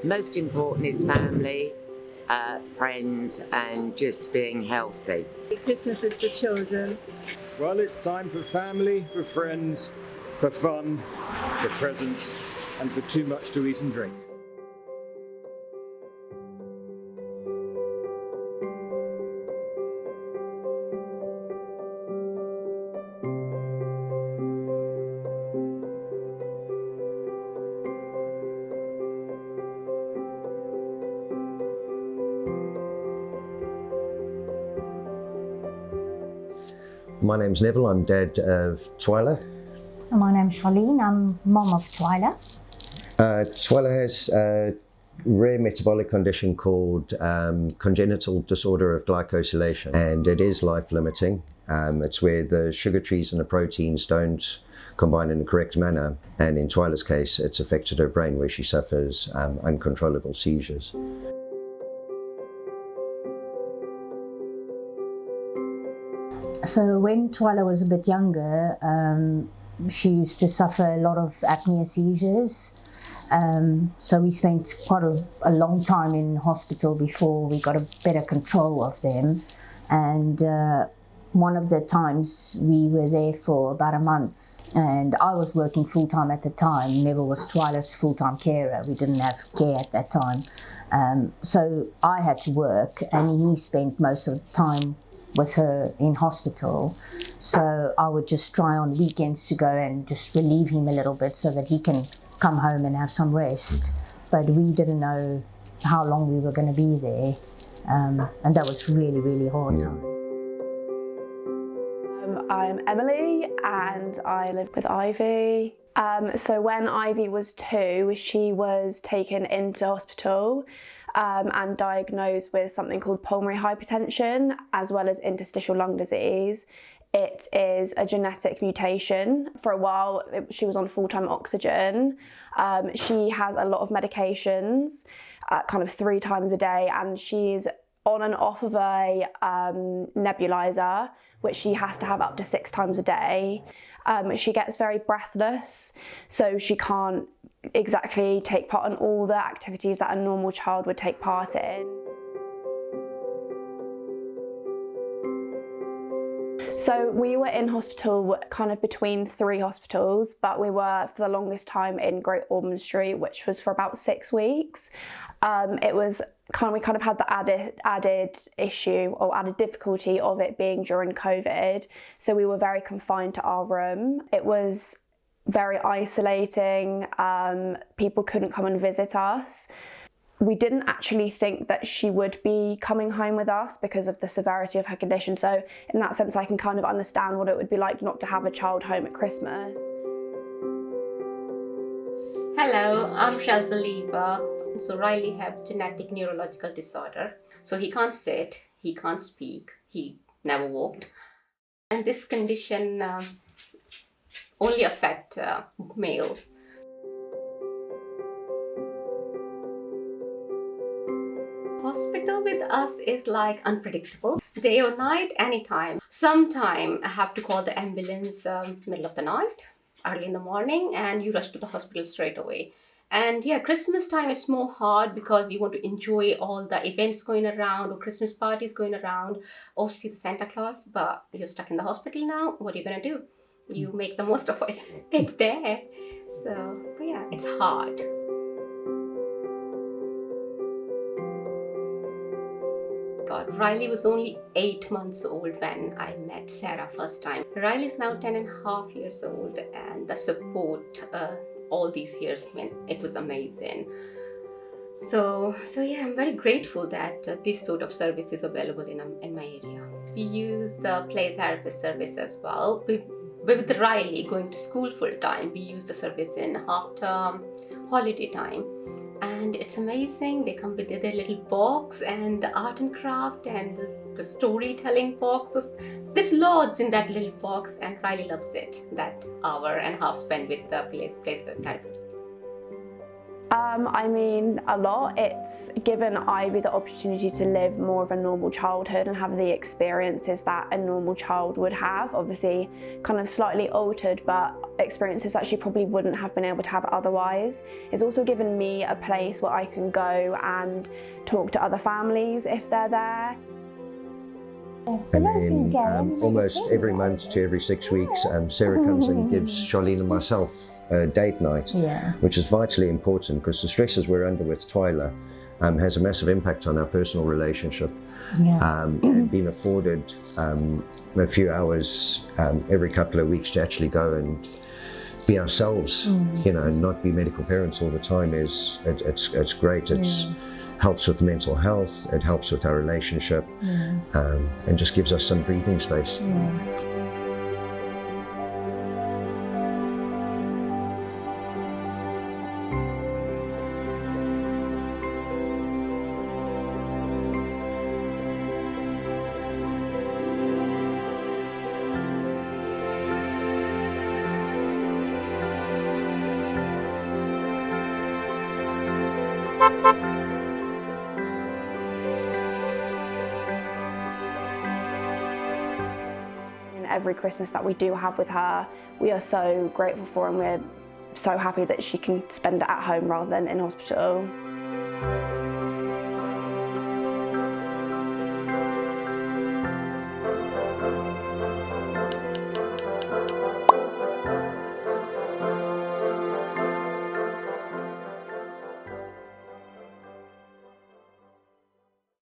Most important is family, friends, and just being healthy. Christmas is for children. Well, it's time for family, for friends, for fun, for presents, and for too much to eat and drink. My name's Neville, I'm dad of Twyla. My name's Charlene, I'm mom of Twyla. Twyla has a rare metabolic condition called congenital disorder of glycosylation, and it is life-limiting. It's where the sugar trees and the proteins don't combine in the correct manner, and in Twyla's case it's affected her brain where she suffers uncontrollable seizures. So when Twyla was a bit younger, she used to suffer a lot of apnea seizures. So we spent quite a long time in hospital before we got a better control of them. And one of the times we were there for about a month, and I was working full-time at the time. Neville was Twyla's full-time carer. We didn't have care at that time. So I had to work, and he spent most of the time with her in hospital. So I would just try on weekends to go and just relieve him a little bit so that he can come home and have some rest. But we didn't know how long we were going to be there, and that was really, really hard time. I'm Emily and I live with Ivy. So when Ivy was 2, she was taken into hospital and diagnosed with something called pulmonary hypertension as well as interstitial lung disease. It is a genetic mutation. For a while she was on full-time oxygen. She has a lot of medications, kind of 3 times a day, and she's on and off of a nebulizer, which she has to have up to 6 times a day. She gets very breathless, so she can't exactly take part in all the activities that a normal child would take part in. So we were in hospital kind of between 3 hospitals, but we were for the longest time in Great Ormond Street, which was for about 6 weeks. We kind of had the added issue or added difficulty of it being during COVID. So we were very confined to our room. It was very isolating. People couldn't come and visit us. We didn't actually think that she would be coming home with us because of the severity of her condition. So in that sense, I can kind of understand what it would be like not to have a child home at Christmas. Hello, I'm Shelza Leva. So Riley has genetic neurological disorder. So he can't sit, he can't speak, he never walked. And this condition only affects male. Hospital with us is like unpredictable. Day or night, anytime. Sometime I have to call the ambulance middle of the night, early in the morning, and you rush to the hospital straight away. And yeah, Christmas time it's more hard because you want to enjoy all the events going around or Christmas parties going around or see the Santa Claus, but you're stuck in the hospital now. What are you gonna do? You make the most of it. It's there. So but yeah, it's hard. God, Riley was only 8 months old when I met Sarah first time. Riley's now 10.5 years old, and the support all these years, I mean, it was amazing. So yeah, I'm very grateful that this sort of service is available in my area. We use the play therapist service as well. With Riley going to school full time, we use the service in half-term, holiday time. And it's amazing. They come with their little box and the art and craft and the storytelling box. So there's loads in that little box, and Riley loves it. That hour and a half spent with the play therapist. I mean, a lot. It's given Ivy the opportunity to live more of a normal childhood and have the experiences that a normal child would have. Obviously, kind of slightly altered, but experiences that she probably wouldn't have been able to have otherwise. It's also given me a place where I can go and talk to other families if they're there. And then almost every month to every 6 weeks, Sarah comes and gives Charlene and myself a date night, which is vitally important because the stresses we're under with Twyla has a massive impact on our personal relationship. And being afforded a few hours every couple of weeks to actually go and be ourselves, you know, and not be medical parents all the time it's great. It's helps with mental health, it helps with our relationship, and just gives us some breathing space. Every Christmas that we do have with her, we are so grateful for, and we're so happy that she can spend it at home rather than in hospital.